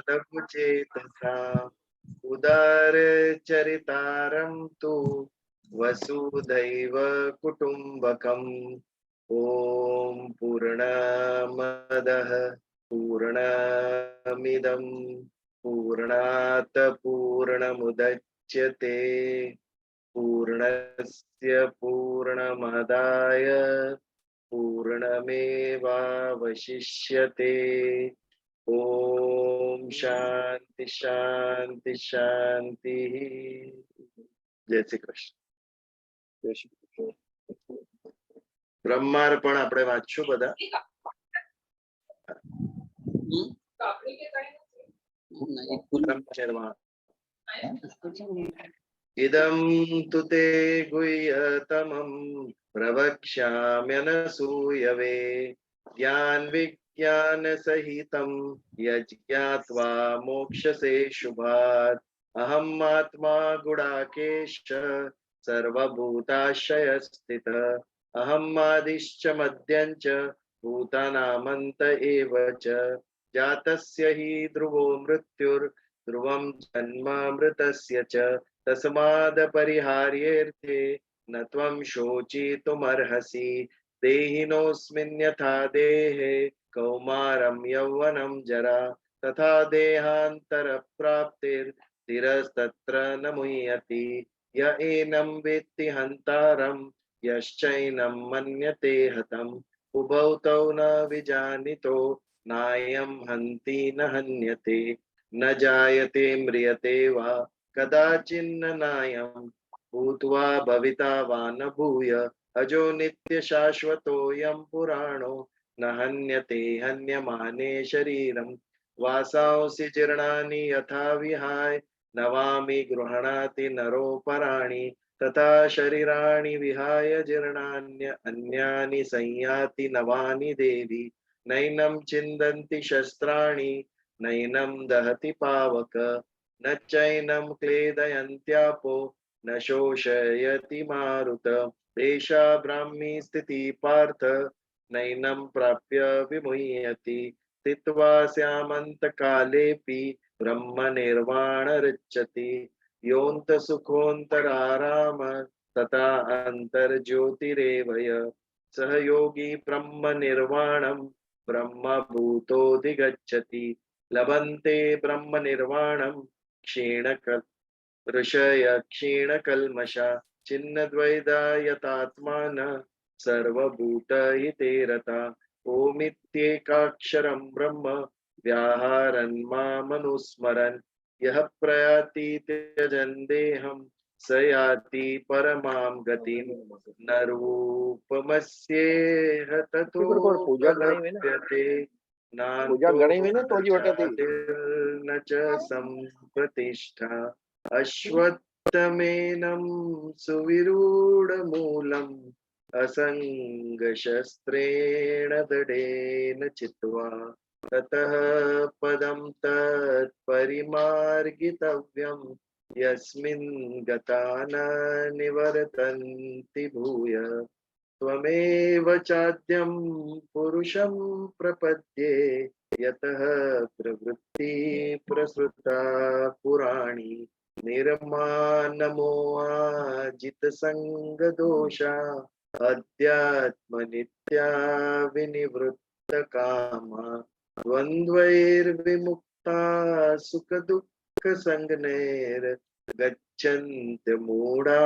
लघुचेतसा उदारचरितारं तु वसुधैव कुटुम्बकम्। ॐ पूर्णमदः पूर्णमिदं पूर्णात् पूर्णमुदच्यते पूर्णस्य पूर्णमादाय पूर्णमेवावशिष्यते। ओम शांति शांति शांति। जय श्री कृष्ण। जय श्री कृष्ण। બ્રહ્માર્પણ આપણે વાંચશું બધા. इदं तु ते गुह्यतमं प्रवक्ष्याम्यनसूयवे ज्ञान विज्ञान सहितं यज्ञात्वा मोक्षसे शुभात्। अहम् आत्मा गुडाकेश सर्वभूताश्रयस्थितः अहम् आदिश्च मध्यञ्च भूतानामन्त एव च जातस्य हि ध्रुवो मृत्युर्ध्रुवं जन्म मृतस्य च तस्माद् परिहार्येऽर्थे न त्वं शोचितुमर्हसि। देहिनोऽस्मिन् यथा देहे कौमारं यौवनं जरा तथा देहान्तरप्राप्तिर्धीरस्तत्र न मुह्यति। य एनं वेत्ति हन्तारं यश्चैनं मन्यते हतम्। उभौ तौ न विजानितो नायं हन्ति न हन्यते न जायते म्रियते वा कदाचिन्न नायं भूत्वा भविता वा न भूय अजो नित्य शाश्वतोऽयं पुराणो न हन्यते हन्यमाने शरीरं। वासांसि जीर्णानि यथा विहाय नवामि गृह्णाति नरोपराणि तथा शरीराणि विहाय जीर्णान्य अन्यानि संयाति नवानि देवी। नैनं छिन्दन्ति शस्त्राणि नैनं दहति पावक न चैनं क्लेदयन्त्यापो न शोषयति मारुत। एषा ब्राह्मी स्थितिः पार्थ नैनं प्राप्य विमुह्यति। स्थित्वा स्यामन्तकालेऽपि ब्रह्मनिर्वाणरिच्छति। योऽन्तसुखोऽन्तराराम तथा अन्तर्ज्योतिरेवय सह योगी ब्रह्मनिर्वाणं ब्रह्मभूतोऽधिगच्छति। लभन्ते ब्रह्मनिर्वाणं ऋषय क्षीणकल्मषा छिन्नद्वैधा यतात्मानः सर्वभूतहिते रता। ओमित्येकाक्षरं ब्रह्म व्याहरन् मामनुस्मरन् यः प्रयाति त्यजन् देहं स याति परमां गतिं। न रूपमस्येह ततो लभ्यते न च संप्रतिष्ठा। अश्वत्थमेनं सुविरूढमूलम् असङ्गशस्त्रेण दृढेन चित्वा ततः पदं तत्परिमार्गितव्यं यस्मिन् गता न निवर्तन्ति भूय। त्वमेव चाद्यं पुरुषं प्रपद्ये यतः प्रवृत्ति प्रसृता पुराणी। निर्मानमोहाजितसङ्गदोषा अध्यात्मनित्या विनिवृत्तकामा द्वन्द्वैर्विमुक्ता सुखदुःखसंज्ञैर्गच्छन्त्यमूढा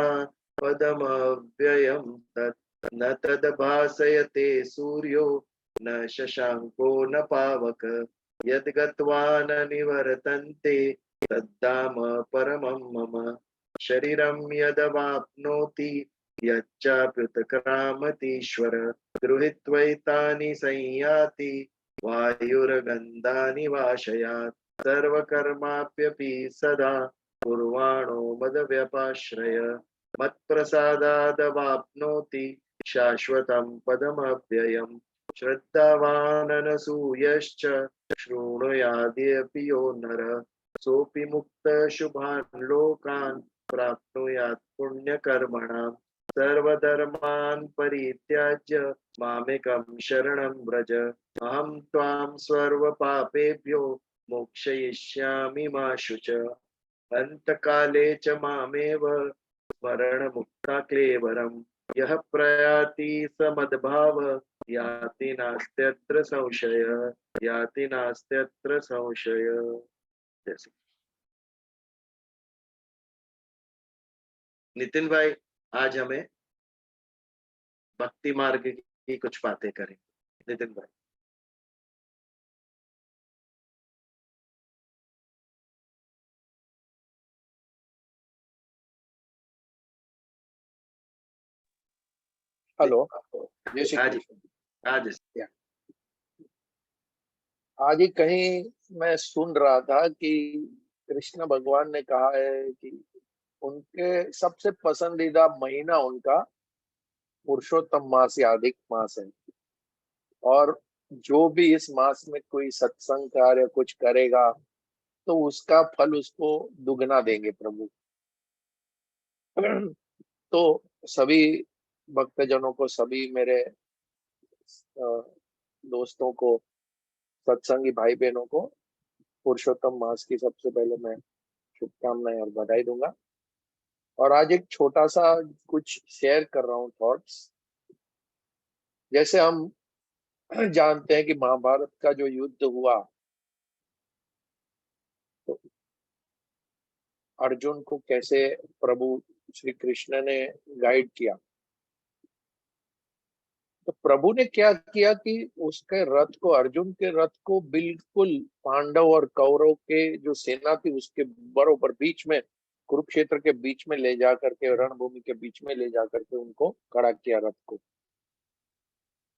पदमव्ययं तत्। न तद्भासयते सूर्यो न शशाङ्को न पावक यद्गत्वा न निवर्तन्ते तद्धाम परमं मम। शरीरं यदवाप्नोति यच्चाप्युत्क्रामतीश्वर गृहीत्वैतानि संयाति वायुर्गन्धानि वाशयात्। सर्वकर्माप्यपि सदा कुर्वाणो मदव्यपाश्रय मत्प्रसादादवाप्नोति शाश्वतं पदमव्ययम्। श्रद्धावाननसूयश्च शृणुयाद्यपि यो नर सोऽपि मुक्तः शुभान् लोकान् प्राप्नुयात् पुण्यकर्मणाम्। सर्वधर्मान् परित्याज्य मामेकं शरणं व्रज अहं त्वां सर्वपापेभ्यो मोक्षयिष्यामि मा शुच अन्तकाले च मामेव स्मरणमुक्ता क्लेवरम् यः प्रयाति स मद्भाव याति नास्त्यत्र संशय याति नास्त्यत्र संशय। जैसे नितिन भाई आज हमें भक्ति मार्ग की कुछ बातें करेंगे। नितिन भाई। हेलो, जय श्री आज कृष्ण। आज आज ही कहीं मैं सुन रहा था कि कृष्ण भगवान ने कहा है कि उनके सबसे पसंदीदा महीना उनका पुरुषोत्तम मास या अधिक मास है, और जो भी इस मास में कोई सत्संग कार्य कुछ करेगा तो उसका फल उसको दुगना देंगे प्रभु। तो सभी भक्तजनों को, सभी मेरे दोस्तों को, सत्संगी भाई बहनों को पुरुषोत्तम मास की सबसे पहले मैं शुभकामनाएं और बधाई दूंगा। और आज एक छोटा सा कुछ शेयर कर रहा हूँ थॉट्स। जैसे हम जानते हैं कि महाभारत का जो युद्ध हुआ तो अर्जुन को कैसे प्रभु श्री कृष्ण ने गाइड किया। तो प्रभु ने क्या किया कि उसके रथ को, अर्जुन के रथ को बिल्कुल पांडव और कौरव के जो सेना थी उसके बरोबर बीच में, कुरुक्षेत्र के बीच में ले जा करके, रणभूमि के बीच में ले जा करके उनको खड़ा किया रथ को।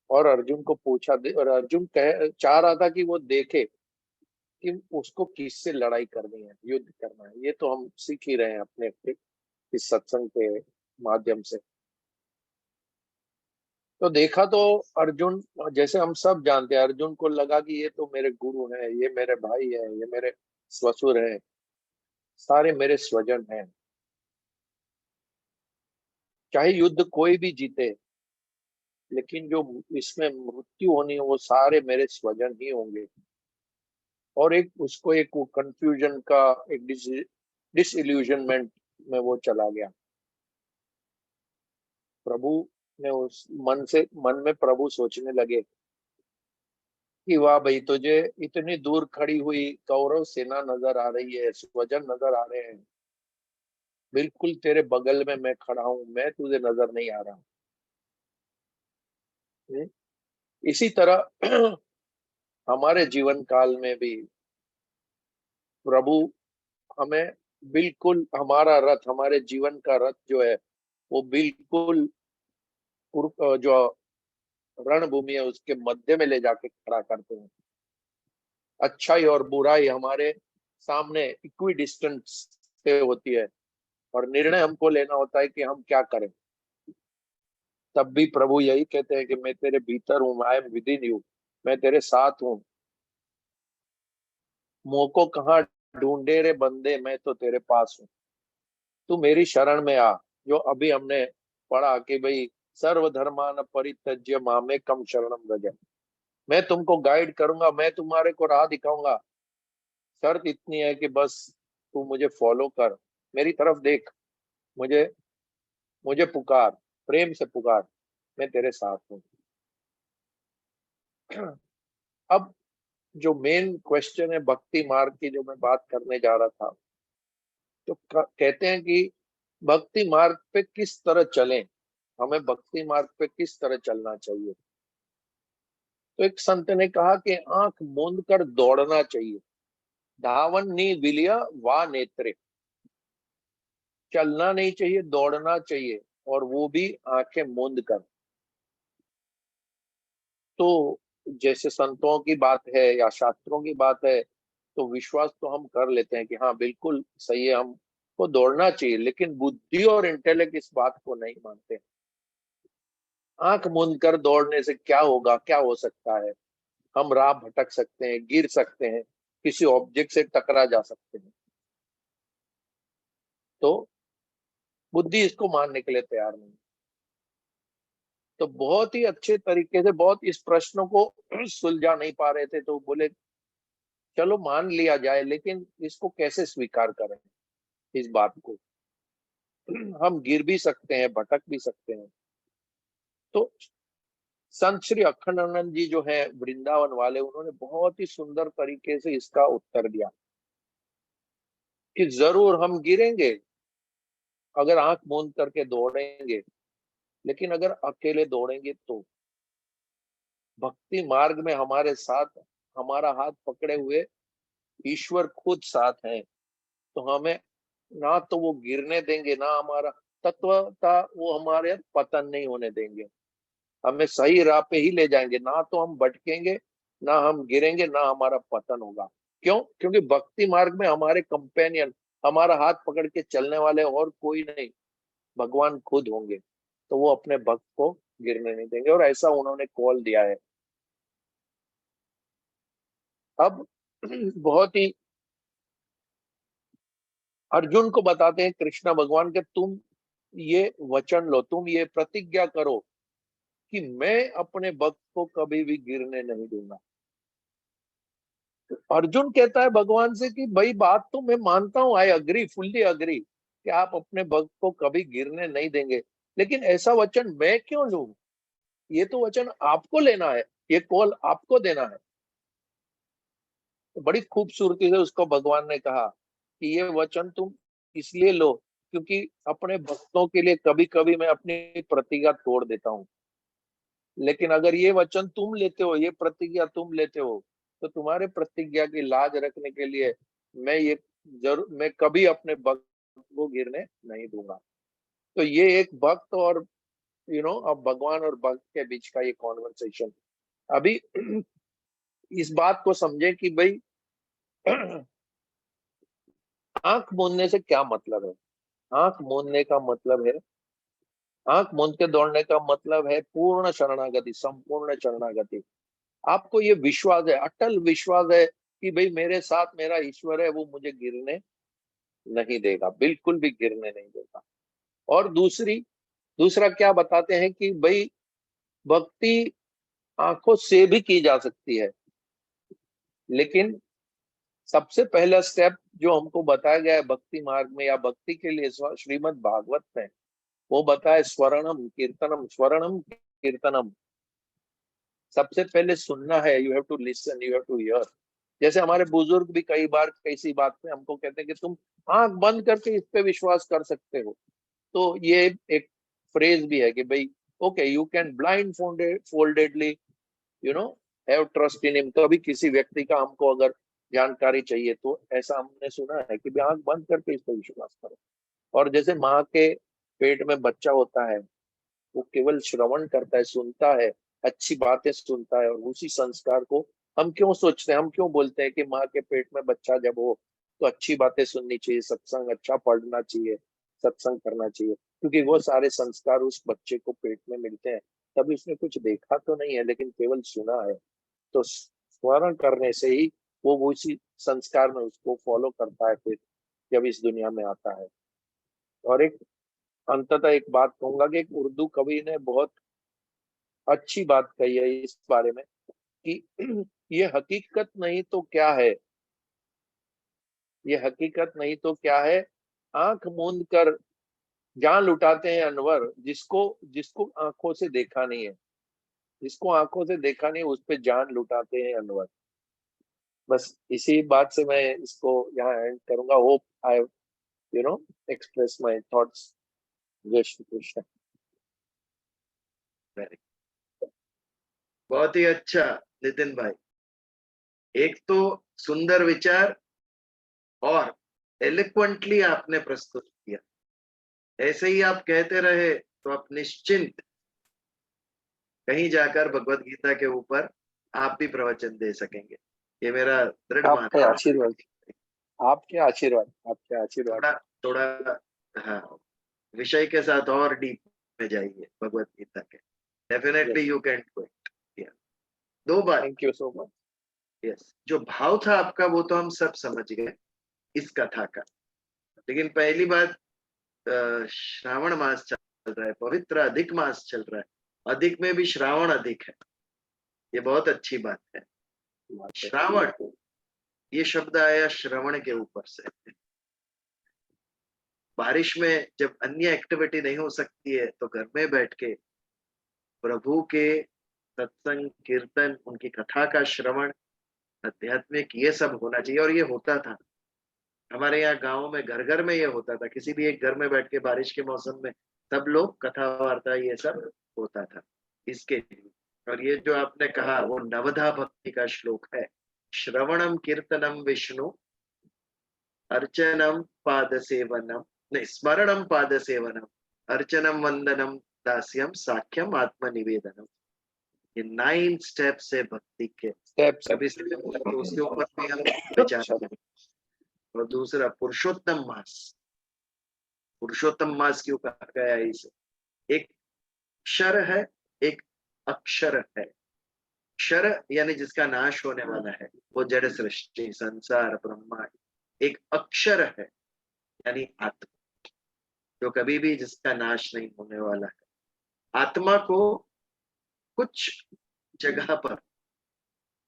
और अर्जुन को पूछा और अर्जुन चाह रहा था कि वो देखे कि उसको किससे लड़ाई करनी है, युद्ध करना है। ये तो हम सीख ही रहे हैं अपने अपने इस सत्संग के माध्यम से। तो देखा तो अर्जुन, जैसे हम सब जानते हैं, अर्जुन को लगा कि ये तो मेरे गुरु हैं, ये मेरे भाई हैं, ये मेरे ससुर हैं, सारे मेरे स्वजन हैं। चाहे युद्ध कोई भी जीते, लेकिन जो इसमें मृत्यु होनी है वो सारे मेरे स्वजन ही होंगे। और एक उसको एक कंफ्यूजन का, एक डिसइल्यूजनमेंट में वो चला गया। प्रभु ने उस मन में प्रभु सोचने लगे कि वाह भाई, तुझे इतनी दूर खड़ी हुई कौरव सेना नजर आ रही है, स्वजन नजर आ रहे हैं, बिल्कुल तेरे बगल में मैं खड़ा हूं, मैं तुझे नजर नहीं आ रहा हूं। इसी तरह हमारे जीवन काल में भी प्रभु हमें बिल्कुल, हमारा रथ, हमारे जीवन का रथ जो है वो बिल्कुल जो रणभूमि है उसके मध्य में ले जाके खड़ा करते हैं। अच्छाई और बुराई हमारे सामने इक्वी डिस्टेंस पे होती है, और निर्णय हमको लेना होता है कि हम क्या करें। तब भी प्रभु यही कहते हैं कि मैं तेरे भीतर हूँ, I am with in you, मैं तेरे साथ हूँ। मुंह को कहाँ ढूंढे रे बंदे, मैं तो तेरे पास हूँ, तू मेरी शरण में आ। जो अभी हमने पढ़ा कि भाई सर्वधर्मान परित्यज्य मामेकम शरणम व्रज, मैं तुमको गाइड करूंगा, मैं तुम्हारे को राह दिखाऊंगा। शर्त इतनी है कि बस तू मुझे फॉलो कर, मेरी तरफ देख, मुझे मुझे पुकार, प्रेम से पुकार, मैं तेरे साथ हूँ। अब जो मेन क्वेश्चन है भक्ति मार्ग की, जो मैं बात करने जा रहा था, तो कहते हैं कि भक्ति मार्ग पे किस तरह चलें, हमें भक्ति मार्ग पे किस तरह चलना चाहिए। तो एक संत ने कहा कि आंख मूंद कर दौड़ना चाहिए, धावन नी विलिय वा नेत्रे, चलना नहीं चाहिए, दौड़ना चाहिए, और वो भी आंखें मूंद कर। तो जैसे संतों की बात है या शास्त्रों की बात है, तो विश्वास तो हम कर लेते हैं कि हाँ बिल्कुल सही है, हमको दौड़ना चाहिए, लेकिन बुद्धि और इंटेलेक्ट इस बात को नहीं मानते। आंख मूंद कर दौड़ने से क्या होगा, क्या हो सकता है? हम राह भटक सकते हैं, गिर सकते हैं, किसी ऑब्जेक्ट से टकरा जा सकते हैं। तो बुद्धि इसको मानने के लिए तैयार नहीं। तो बहुत ही अच्छे तरीके से, बहुत इस प्रश्न को सुलझा नहीं पा रहे थे, तो बोले चलो मान लिया जाए, लेकिन इसको कैसे स्वीकार करें इस बात को? हम गिर भी सकते हैं, भटक भी सकते हैं। तो संत श्री अखंडानंद जी जो है वृंदावन वाले, उन्होंने बहुत ही सुंदर तरीके से इसका उत्तर दिया कि जरूर हम गिरेंगे अगर आंख मूंद करके दौड़ेंगे, लेकिन अगर अकेले दौड़ेंगे तो भक्ति मार्ग में हमारे साथ, हमारा हाथ पकड़े हुए ईश्वर खुद साथ है। तो हमें ना तो वो गिरने देंगे, ना हमारा तत्वता वो हमारे पतन नहीं होने देंगे, हमें सही राह पे ही ले जाएंगे। ना तो हम भटकेंगे, ना हम गिरेंगे, ना हमारा पतन होगा। क्यों? क्योंकि भक्ति मार्ग में हमारे कंपेनियन, हमारा हाथ पकड़ के चलने वाले और कोई नहीं, भगवान खुद होंगे। तो वो अपने भक्त को गिरने नहीं देंगे, और ऐसा उन्होंने कॉल दिया है। अब बहुत ही अर्जुन को बताते हैं कृष्ण भगवान के, तुम ये वचन लो, तुम ये प्रतिज्ञा करो कि मैं अपने भक्त को कभी भी गिरने नहीं दूंगा। अर्जुन कहता है भगवान से कि भाई बात तो मैं मानता हूं, आई अग्री, फुल्ली अग्री कि आप अपने भक्त को कभी गिरने नहीं देंगे, लेकिन ऐसा वचन मैं क्यों लूं? ये तो वचन आपको लेना है, ये कॉल आपको देना है। तो बड़ी खूबसूरती से उसको भगवान ने कहा कि ये वचन तुम इसलिए लो क्योंकि अपने भक्तों के लिए कभी कभी मैं अपनी प्रतिज्ञा तोड़ देता हूँ, लेकिन अगर ये वचन तुम लेते हो, ये प्रतिज्ञा तुम लेते हो, तो तुम्हारे प्रतिज्ञा की लाज रखने के लिए मैं कभी अपने भक्त को गिरने नहीं दूंगा। तो ये एक भक्त और अब भगवान और भक्त के बीच का ये कॉन्वर्सेशन। अभी इस बात को समझे कि भाई आंख मूंदने से क्या मतलब है? आंख मूंदने का मतलब है, आंख मूंद के दौड़ने का मतलब है पूर्ण शरणागति, संपूर्ण शरणागति। आपको ये विश्वास है, अटल विश्वास है कि भाई मेरे साथ मेरा ईश्वर है, वो मुझे गिरने नहीं देगा, बिल्कुल भी गिरने नहीं देगा। और दूसरा क्या बताते हैं कि भाई भक्ति आंखों से भी की जा सकती है, लेकिन सबसे पहला स्टेप जो हमको बताया गया है भक्ति मार्ग में या भक्ति के लिए श्रीमद् भागवत में, वो बताए स्वर्णम कीर्तनम, स्वर्णम कीर्तनम। सबसे पहले सुनना है, you have to listen, you have to hear. जैसे हमारे बुजुर्ग भी कई बार कैसी बात में हमको कहते हैं कि तुम आंख बंद करके इस पे विश्वास कर सकते हो। तो ये एक फ्रेज भी है कि भाई okay, you can blind foldedly have trust in him. कभी किसी व्यक्ति का हमको अगर जानकारी चाहिए तो ऐसा हमने सुना है कि भाई आंख बंद करके इस पे विश्वास करो। और जैसे माँ के पेट में बच्चा होता है, वो केवल श्रवण करता है, सुनता है, अच्छी बातें सुनता है, और उसी संस्कार को हम क्यों सोचते हैं, हम क्यों बोलते हैं कि माँ के पेट में बच्चा जब हो तो अच्छी बातें सुननी चाहिए, सत्संग अच्छा पढ़ना चाहिए, सत्संग करना चाहिए, क्योंकि वो सारे संस्कार उस बच्चे को पेट में मिलते हैं। तभी उसने कुछ देखा तो नहीं है, लेकिन केवल सुना है। तो स्मरण करने से ही वो उसी संस्कार में उसको फॉलो करता है फिर जब इस दुनिया में आता है। और एक अंततः एक बात कहूंगा कि एक उर्दू कवि ने बहुत अच्छी बात कही है इस बारे में कि ये हकीकत नहीं तो क्या है, ये हकीकत नहीं तो क्या है, आंख मूंद कर जान लुटाते हैं अनवर, जिसको जिसको आंखों से देखा नहीं है, जिसको आंखों से देखा नहीं है उस पे जान लुटाते हैं अनवर। बस इसी बात से मैं इसको यहाँ एंड करूंगा। Hope I express my thoughts. जय श्री कृष्ण। Very- बहुत ही अच्छा नितिन भाई, एक तो सुंदर विचार और एलिक्वेंटली आपने प्रस्तुत किया। ऐसे ही आप कहते रहे तो आप निश्चिंत कहीं जाकर भगवत गीता के ऊपर आप भी प्रवचन दे सकेंगे, ये मेरा दृढ़ आपके मानना है। आशीर्वाद, आपके आशीर्वाद, आपके आशीर्वाद। थोड़ा थोड़ा हाँ, विषय के साथ और डीप में जाइए भगवत गीता के, definitely yes, you can do it. दो बात, thank you so much. Yes, जो भाव था आपका वो तो हम सब समझ गए इस कथा का, लेकिन पहली बात, श्रावण मास चल रहा है, पवित्र अधिक मास चल रहा है, अधिक में भी श्रावण अधिक है, ये बहुत अच्छी बात है। श्रावण ये शब्द आया श्रवण के ऊपर से। बारिश में जब अन्य एक्टिविटी नहीं हो सकती है तो घर में बैठ के प्रभु के सत्संग, कीर्तन, उनकी कथा का श्रवण, आध्यात्मिक, ये सब होना चाहिए। और ये होता था हमारे यहाँ गाँव में, घर घर में ये होता था। किसी भी एक घर में बैठ के बारिश के मौसम में सब लोग कथा वार्ता ये सब होता था इसके लिए। और ये जो आपने कहा वो नवधा भक्ति का श्लोक है। श्रवणम कीर्तनम विष्णु, अर्चनम पाद सेवनम, नहीं, स्मरणम पाद सेवनम, अर्चनम वंदनम दास्यम, साख्यम आत्मनिवेदनम। ये 9 स्टेप्स है भक्ति के। स्टेप्स। कभी तो उसके ऊपर भी हम विचार अच्छा। करें। और दूसरा पुरुषोत्तम मास। पुरुषोत्तम मास क्यों कहा गया है इसे? एक क्षर है, एक अक्षर है। क्षर यानी जिसका नाश होने वाला है, वो जड़ सृष्टि, संसार, ब्रह्मांड। एक अक्षर है यानी आत्मा, जो कभी भी जिसका नाश नहीं होने वाला है। आत्मा को कुछ जगह पर,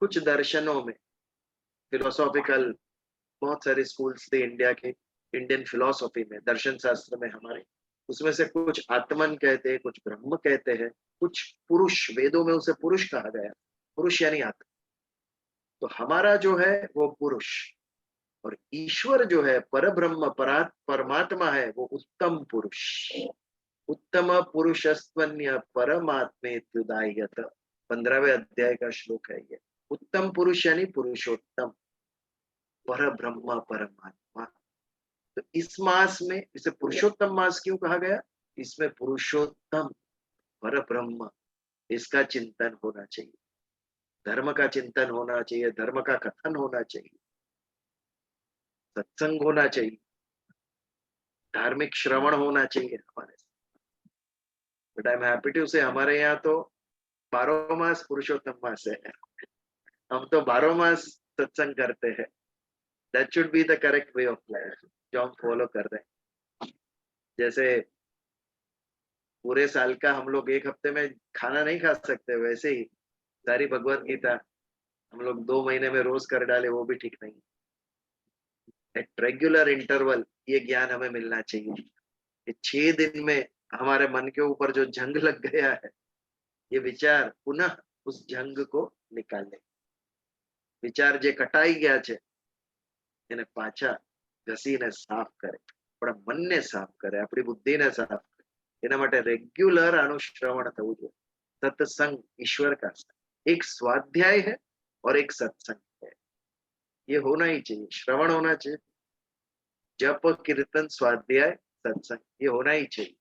कुछ दर्शनों में, फिलोसॉफिकल, बहुत सारे स्कूल्स थे इंडिया के, इंडियन फिलोसॉफी में, दर्शन शास्त्र में हमारे, उसमें से कुछ आत्मन कहते हैं, कुछ ब्रह्म कहते हैं, कुछ पुरुष, वेदों में उसे पुरुष कहा गया। पुरुष यानी आत्मा। तो हमारा जो है वो पुरुष, और ईश्वर जो है पर ब्रह्म, परमात्मा है, वो उत्तम पुरुष। उत्तम पुरुषस्त्वन्य परमात्मेत्युदायत, 15वें अध्याय का श्लोक है ये। उत्तम पुरुष यानी पुरुषोत्तम, पर ब्रह्म परमात्मा। तो इस मास में इसे पुरुषोत्तम मास क्यों कहा गया? इसमें पुरुषोत्तम पर ब्रह्म, इसका चिंतन होना चाहिए, धर्म का चिंतन होना चाहिए, धर्म का कथन होना चाहिए, सत्संग होना चाहिए, धार्मिक श्रवण होना चाहिए हमारे। But I am happy to say हमारे यहाँ तो 12 मास पुरुषोत्तम मास है। हम तो 12 मास सत्संग करते हैं। That should be the correct way of life जो हम फॉलो कर रहे हैं। जैसे पूरे साल का हम लोग एक हफ्ते में खाना नहीं खा सकते, वैसे ही सारी भगवत गीता हम लोग 2 महीने में रोज कर डाले, वो भी ठीक नहीं। एट रेगुलर इंटरवल ये ज्ञान हमें मिलना चाहिए। ये 6 दिन में हमारे मन के ऊपर जो जंग लग गया है, ये विचार पुनः उस जंग को निकाले। विचार जे कटाई गया છે એને પાછા ઘસીને સાફ કરે, આપણા મનને સાફ કરે, આપણી બુદ્ધિને સાફ કરે। એના માટે રેગ્યુલર આનું શ્રવણ થવું જોઈએ। सत्संग ईश्वर का संग, एक स्वाध्याय है और एक सत्संग है। ये होना ही चाहिए, श्रवण होना चाहिए, जप, कीर्तन, स्वाध्याय, सत्संग, ये होना ही चाहिए।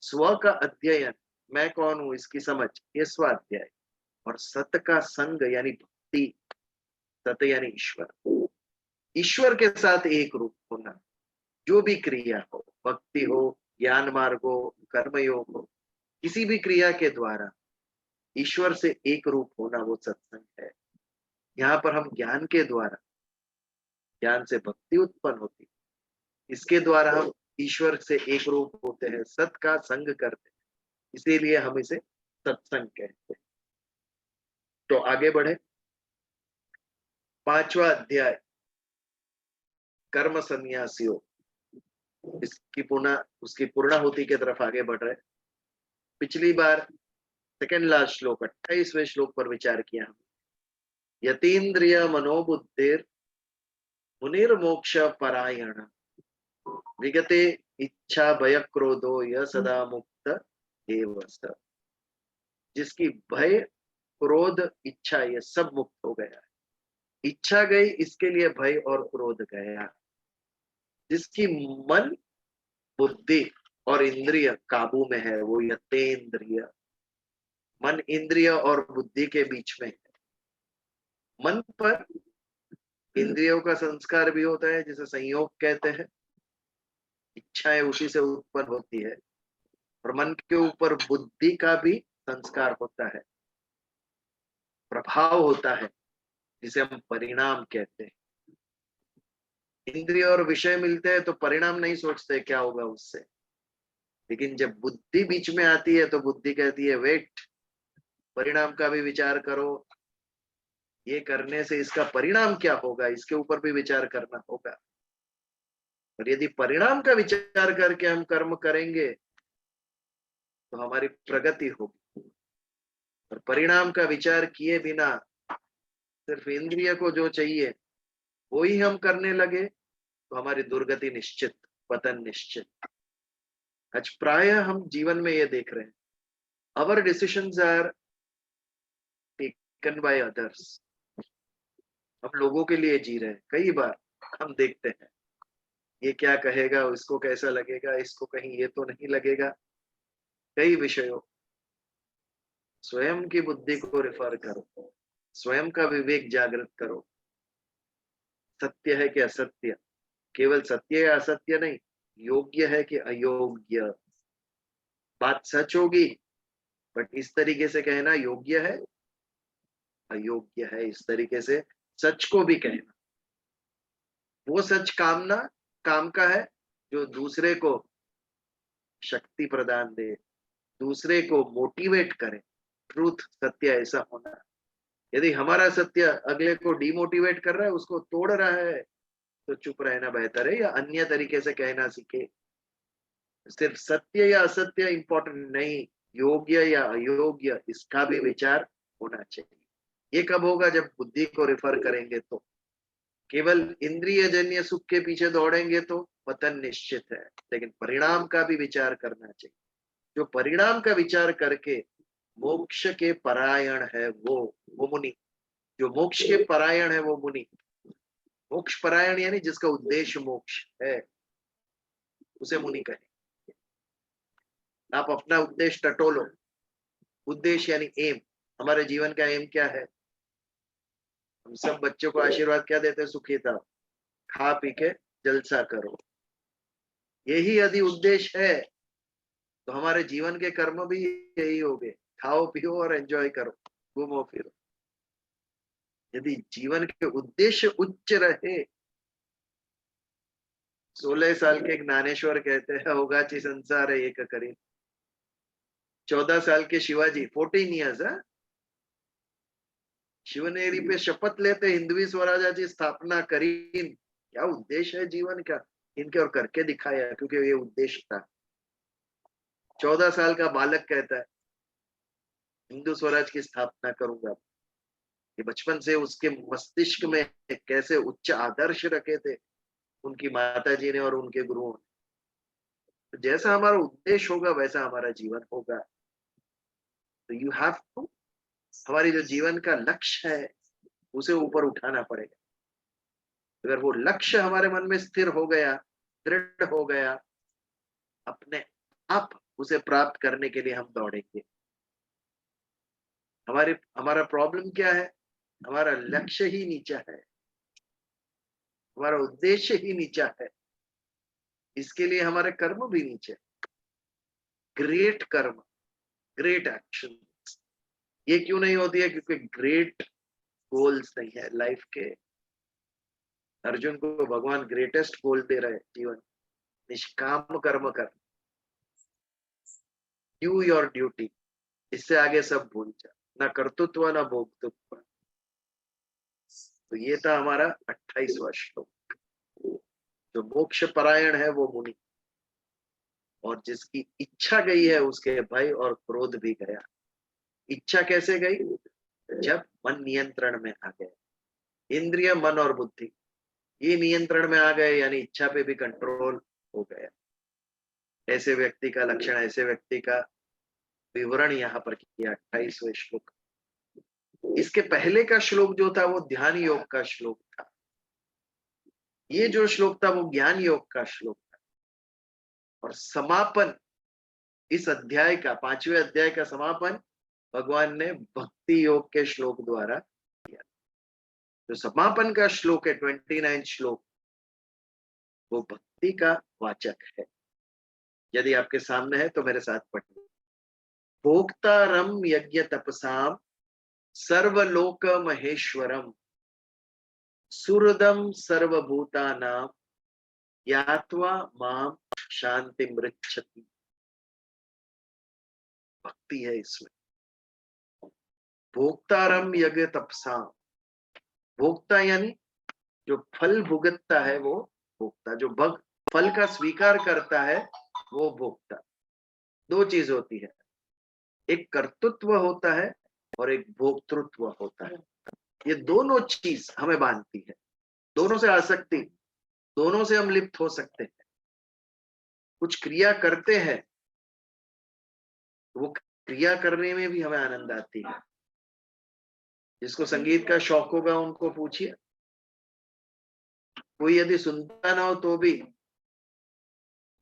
स्व का अध्ययन, मैं कौन हूं इसकी समझ, ये स्वाध्याय। और सत का संग यानी भक्ति, सत यानी ईश्वर, ईश्वर के साथ एक रूप होना। जो भी क्रिया हो, भक्ति हो, ज्ञान मार्ग हो, कर्मयोग हो, किसी भी क्रिया के द्वारा ईश्वर से एक रूप होना, वो सत्संग है। यहाँ पर हम ज्ञान के द्वारा, ज्ञान से भक्ति उत्पन्न होती, इसके द्वारा हम ईश्वर से एक रूप होते हैं, सत का संग करते हैं, इसीलिए हम इसे सत्संग कहते हैं। तो आगे बढ़े। 5वां अध्याय कर्म संन्यासियों, इसकी पुनः उसकी पूर्णाहुति की तरफ आगे बढ़ रहे। पिछली बार सेकेंड लास्ट श्लोक 28वें श्लोक पर विचार किया हम। यतीन्द्रिय मनोबुद्धिर मुनिर्मोक्ष परायण, विगते इच्छा भय क्रोधो य सदा मुक्त एव स। जिसकी भय, क्रोध, इच्छा ये सब मुक्त हो गया है। इच्छा गई, इसके लिए भय और क्रोध गया। जिसकी मन, बुद्धि और इंद्रिय काबू में है, वो यतेंद्रिय। मन इंद्रिय और बुद्धि के बीच में है। मन पर इंद्रियों का संस्कार भी होता है, जिसे संयोग कहते हैं। इच्छाएं उसी से उत्पन्न होती है। और मन के ऊपर बुद्धि का भी संस्कार होता है, प्रभाव होता है, जिसे हम परिणाम कहते हैं। इंद्रिय और विषय मिलते हैं तो परिणाम नहीं सोचते क्या होगा उससे, लेकिन जब बुद्धि बीच में आती है तो बुद्धि कहती है वेट, परिणाम का भी विचार करो, ये करने से इसका परिणाम क्या होगा, इसके ऊपर भी विचार करना होगा। और यदि परिणाम का विचार करके हम कर्म करेंगे तो हमारी प्रगति होगी। और परिणाम का विचार किए बिना सिर्फ इंद्रिय को जो चाहिए वो ही हम करने लगे तो हमारी दुर्गति निश्चित, पतन निश्चित। आज प्राय हम जीवन में ये देख रहे हैं, our decisions are taken by others. हम लोगों के लिए जी रहे हैं। कई बार हम देखते हैं ये क्या कहेगा, इसको कैसा लगेगा, इसको कहीं ये तो नहीं लगेगा। कई विषयों, स्वयं की बुद्धि को रिफर करो, स्वयं का विवेक जागृत करो। सत्य है कि असत्य, केवल सत्य या असत्य नहीं, योग्य है कि अयोग्य। बात सच होगी बट इस तरीके से कहना योग्य है, अयोग्य है, इस तरीके से सच को भी कहना। वो सच काम का है जो दूसरे को शक्ति प्रदान दे, दूसरे को मोटिवेट करे। ट्रूथ, सत्य ऐसा होना। यदि हमारा सत्य अगले को डिमोटिवेट कर रहा है, उसको तोड़ रहा है, तो चुप रहना बेहतर है या अन्य तरीके से कहना सीखे। सिर्फ सत्य या असत्य इंपॉर्टेंट नहीं, योग्य या अयोग्य इसका भी विचार होना चाहिए। ये कब होगा? जब बुद्धि को रिफर करेंगे। तो केवल इंद्रिय जन्य सुख के पीछे दौड़ेंगे तो पतन निश्चित है। लेकिन परिणाम का भी विचार करना चाहिए। जो परिणाम का विचार करके मोक्ष के परायण है वो मुनि। जो मोक्ष के परायण है वो मुनि। मोक्ष परायण यानी जिसका उद्देश्य मोक्ष है, उसे मुनि कहे। आप अपना उद्देश्य टटोलो। उद्देश्य यानी एम। हमारे जीवन का एम क्या है? हम सब बच्चों को आशीर्वाद क्या देते हैं? सुखी था, खा पी के जलसा करो। यही यदि उद्देश्य है तो हमारे जीवन के कर्म भी यही हो गए, खाओ पियो और एंजॉय करो, घूमो फिरो। यदि जीवन के उद्देश्य उच्च रहे, 16 साल के एक ज्ञानेश्वर कहते हैं, होगाची संसार एक करीन। 14 साल के शिवाजी, 14 ईयर्स, शिवनेरी पे शपथ लेते हिंदवी स्वराज्याची स्थापना करीन। क्या उद्देश्य है जीवन का? इनके और करके दिखाया, क्योंकि ये उद्देश्य था। 14 साल का बालक कहता है हिंदू स्वराज की स्थापना करूंगा। ये बचपन से उसके मस्तिष्क में कैसे उच्च आदर्श रखे थे उनकी माता जी ने और उनके गुरुओं ने। तो जैसा हमारा उद्देश्य होगा वैसा हमारा जीवन होगा। तो यू हैव टू, हमारी जो जीवन का लक्ष्य है उसे ऊपर उठाना पड़ेगा। अगर वो लक्ष्य हमारे मन में स्थिर हो गया, दृढ़ हो गया, अपने आप उसे प्राप्त करने के लिए हम दौड़ेंगे। हमारा प्रॉब्लम क्या है? हमारा लक्ष्य ही नीचा है, हमारा उद्देश्य ही नीचा है, इसके लिए हमारे कर्म भी नीचे। ग्रेट कर्म, ग्रेट एक्शन ये क्यों नहीं होती है? क्योंकि ग्रेट गोल्स नहीं है लाइफ के। अर्जुन को भगवान ग्रेटेस्ट गोल दे रहे जीवन, निष्काम कर्म कर, डू योर ड्यूटी। इससे आगे सब भूल जा, ना कर्तृत्व ना भोक्तृत्व। तो ये था हमारा 28वां श्लोक। जो मोक्ष परायण है वो मुनि, और जिसकी इच्छा गई है उसके भय और क्रोध भी गया। इच्छा कैसे गई? जब मन नियंत्रण में आ गया। इंद्रिय, मन और बुद्धि ये नियंत्रण में आ गए, यानी इच्छा पे भी कंट्रोल हो गया। ऐसे व्यक्ति का लक्षण, ऐसे व्यक्ति का विवरण यहाँ पर किया 28वें श्लोक। इसके पहले का श्लोक जो था वो ध्यान योग का श्लोक था। ये जो श्लोक था वो ज्ञान योग का श्लोक था। और समापन इस अध्याय का, 5वें अध्याय का समापन भगवान ने भक्ति योग के श्लोक द्वारा किया। जो समापन का श्लोक है 29 श्लोक, वो भक्ति का वाचक है। यदि आपके सामने है तो मेरे साथ पढ़िए। भोक्तारम यज्ञ तपसाम सर्वलोक महेश्वरम सुहृदम सर्वभूतानां यात्वा माम शांति मृच्छति। भक्ति है इसमें। भोक्तारम यज्ञ तपसाम, भोक्ता यानी जो फल भुगतता है वो भोक्ता, जो फल का स्वीकार करता है वो भोक्ता। दो चीज होती है, एक कर्तृत्व होता है और एक भोक्तृत्व होता है। ये दोनों चीज हमें बांधती है, दोनों से आसक्ति, दोनों से हम लिप्त हो सकते हैं। कुछ क्रिया करते हैं, वो क्रिया करने में भी हमें आनंद आती है। जिसको संगीत का शौक होगा उनको पूछिए, कोई यदि सुनता ना हो तो भी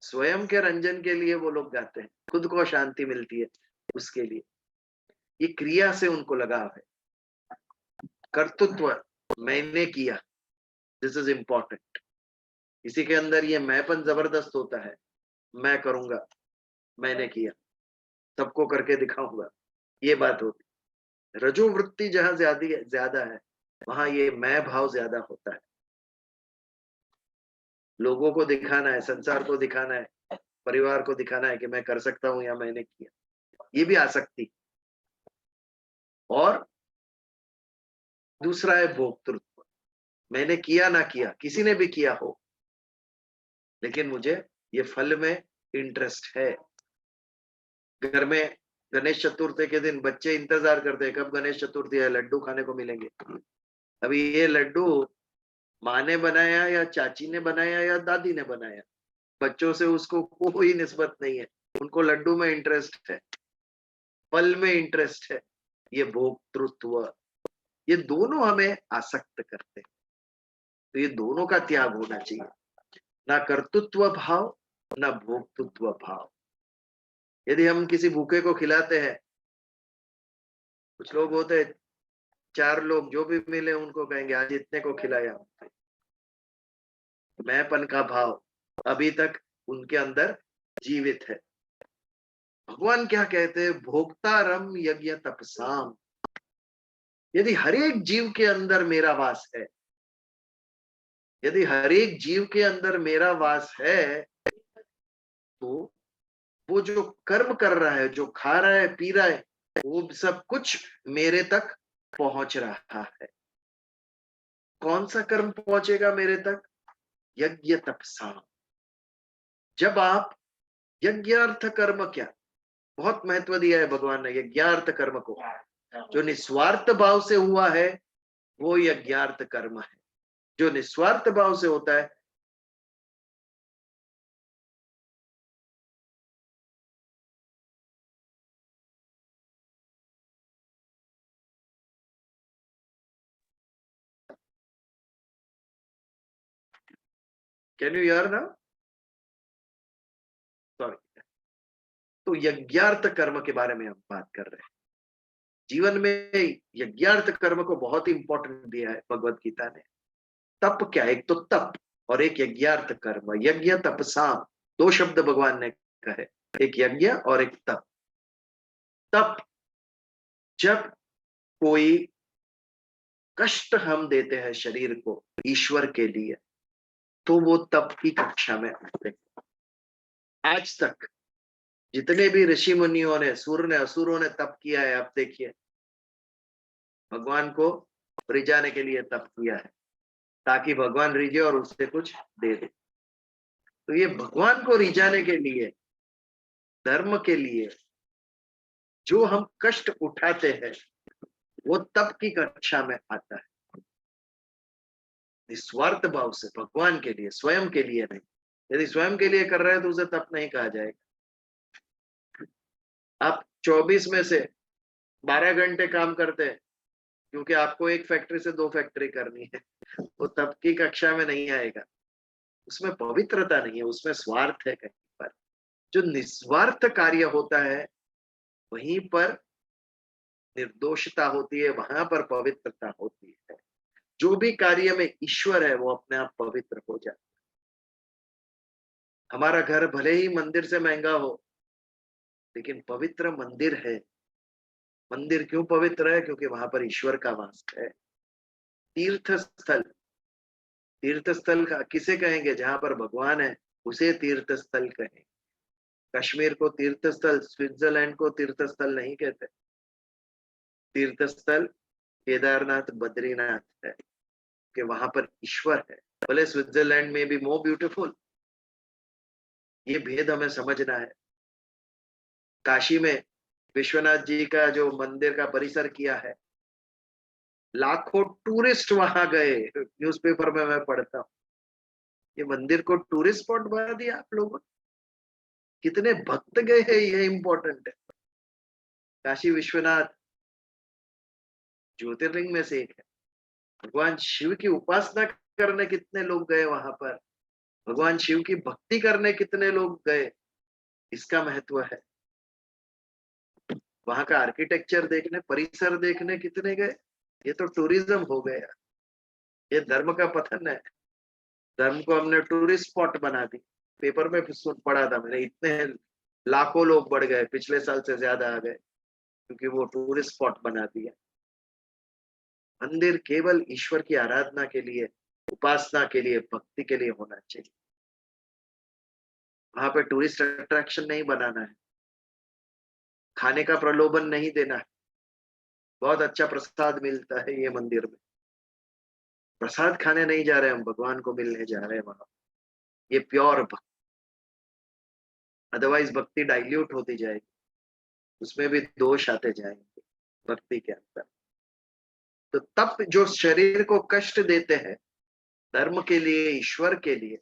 स्वयं के रंजन के लिए वो लोग गाते हैं, खुद को शांति मिलती है उसके लिए। ये क्रिया से उनको लगाव है। कर्तृत्व, मैंने किया, दिस इज इंपॉर्टेंट। किसी के अंदर ये मैंपन जबरदस्त होता है, मैं करूंगा, मैंने किया, सबको करके दिखाऊंगा, ये बात होती है। रजोवृत्ति जहां ज्यादा है वहां ये मैं भाव ज्यादा होता है। लोगों को दिखाना है, संसार को दिखाना है, परिवार को दिखाना है कि मैं कर सकता हूं या मैंने किया, ये भी आसक्ति। और दूसरा है भोक्तृत्व, मैंने किया ना किया, किसी ने भी किया हो, लेकिन मुझे ये फल में इंटरेस्ट है। घर में गणेश चतुर्थी के दिन बच्चे इंतजार करते हैं, कब गणेश चतुर्थी है, लड्डू खाने को मिलेंगे। अभी ये लड्डू माँ ने बनाया या चाची ने बनाया या दादी ने बनाया, बच्चों से उसको कोई निस्बत नहीं है। उनको लड्डू में इंटरेस्ट है, फल में इंटरेस्ट है। ये भोक्तृत्व, ये दोनों हमें आसक्त करते हैं। तो ये दोनों का त्याग होना चाहिए, ना कर्तृत्व भाव ना भोक्तृत्व भाव। यदि हम किसी भूखे को खिलाते हैं, कुछ लोग होते हैं, 4 लोग जो भी मिले उनको कहेंगे आज इतने को खिलाया। मैंपन का भाव अभी तक उनके अंदर जीवित है। भगवान क्या कहते हैं, भोक्तारम यज्ञ तपसाम। यदि हर एक जीव के अंदर मेरा वास है, यदि हर एक जीव के अंदर मेरा वास है, तो वो जो कर्म कर रहा है, जो खा रहा है, पी रहा है, वो सब कुछ मेरे तक पहुंच रहा है। कौन सा कर्म पहुंचेगा मेरे तक? यज्ञ तपसा। जब आप यज्ञार्थ कर्म, क्या बहुत महत्व दिया है भगवान ने यज्ञार्थ कर्म को, जो निस्वार्थ भाव से हुआ है वो यज्ञार्थ कर्म है। जो निस्वार्थ भाव से होता है, कैन यू हियर ना? सॉरी। तो यज्ञार्थ कर्म के बारे में हम बात कर रहे हैं। जीवन में यज्ञार्थ कर्म को बहुत इंपॉर्टेंट दिया है भगवत गीता ने। तप क्या, एक तो तप और एक यज्ञार्थ कर्म। यज्ञ तपसाम, दो शब्द भगवान ने कहे, एक यज्ञ और एक तप। तप, जब कोई कष्ट हम देते हैं शरीर को ईश्वर के लिए, तो वो तप की कक्षा में आते हैं। आज तक जितने भी ऋषि मुनियों ने, सूर ने, असुरों ने तप किया है, आप देखिए, भगवान को रिझाने के लिए तप किया है, ताकि भगवान रिझे और उससे कुछ दे दे। तो ये भगवान को रिझाने के लिए, धर्म के लिए जो हम कष्ट उठाते हैं, वो तप की कक्षा में आता है। निस्वार्थ भाव से भगवान के लिए, स्वयं के लिए नहीं। यदि स्वयं के लिए कर रहे हैं तो उसे तप नहीं कहा जाएगा। आप 24 में से 12 घंटे काम करते हैं क्योंकि आपको एक फैक्ट्री से 2 फैक्ट्री करनी है, वो तप की कक्षा में नहीं आएगा। उसमें पवित्रता नहीं है, उसमें स्वार्थ है कहीं पर। जो निस्वार्थ कार्य होता है वहीं पर निर्दोषता होती है, वहां पर पवित्रता होती है। जो भी कार्य में ईश्वर है वो अपने आप पवित्र हो जाता है। हमारा घर भले ही मंदिर से महंगा हो, लेकिन पवित्र मंदिर है। मंदिर क्यों पवित्र है? क्योंकि वहां पर ईश्वर का वास है। तीर्थ स्थल, तीर्थ स्थल का किसे कहेंगे? जहां पर भगवान है उसे तीर्थ स्थल कहेंगे। कश्मीर को तीर्थ स्थल, स्विट्जरलैंड को तीर्थ स्थल नहीं कहते। तीर्थ स्थल केदारनाथ, बद्रीनाथ है। कि वहां पर ईश्वर है, भले स्विट्जरलैंड में भी मोर ब्यूटीफुल। ये भेद हमें समझना है। काशी में विश्वनाथ जी का जो मंदिर का परिसर किया है, लाखों टूरिस्ट वहां गए। न्यूज़पेपर में मैं पढ़ता हूँ, ये मंदिर को टूरिस्ट स्पॉट बना दिया आप लोगों ने। कितने भक्त गए हैं, ये इंपॉर्टेंट है। काशी विश्वनाथ ज्योतिर्लिंग में से एक है। भगवान शिव की उपासना करने कितने लोग गए वहां पर, भगवान शिव की भक्ति करने कितने लोग गए, इसका महत्व है। वहां का आर्किटेक्चर देखने, परिसर देखने कितने गए, ये तो टूरिज्म हो गया। ये धर्म का पतन है। धर्म को हमने टूरिस्ट स्पॉट बना दी। पेपर में भी पढ़ा था मैंने, इतने लाखों लोग बढ़ गए, पिछले साल से ज्यादा आ गए, क्योंकि वो टूरिस्ट स्पॉट बना दिया। मंदिर केवल ईश्वर की आराधना के लिए, उपासना के लिए, भक्ति के लिए होना चाहिए। वहां पे टूरिस्ट अट्रैक्शन नहीं बनाना है, खाने का प्रलोभन नहीं देना है। बहुत अच्छा प्रसाद मिलता है ये मंदिर में, प्रसाद खाने नहीं जा रहे हम, भगवान को मिलने जा रहे हैं वहां। ये प्योर भक्ति। अदरवाइज भक्ति डाइल्यूट होती जाएगी, उसमें भी दोष आते जाएंगे भक्ति के अंदर। तो तप जो शरीर को कष्ट देते हैं धर्म के लिए, ईश्वर के लिए,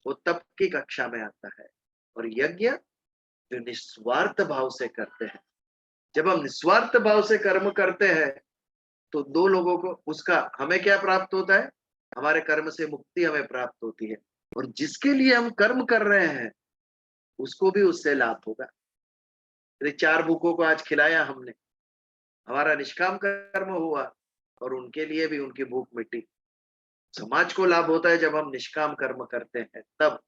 वो तप की कक्षा में आता है। और यज्ञ जो निस्वार्थ भाव से करते हैं, जब हम निस्वार्थ भाव से कर्म करते हैं तो दो लोगों को, उसका हमें क्या प्राप्त होता है, हमारे कर्म से मुक्ति हमें प्राप्त होती है, और जिसके लिए हम कर्म कर रहे हैं उसको भी उससे लाभ होगा। यदि 4 भूखों को आज खिलाया हमने, हमारा निष्काम कर्म हुआ और उनके लिए भी उनकी भूख मिटी। समाज को लाभ होता है जब हम निष्काम कर्म करते हैं तब।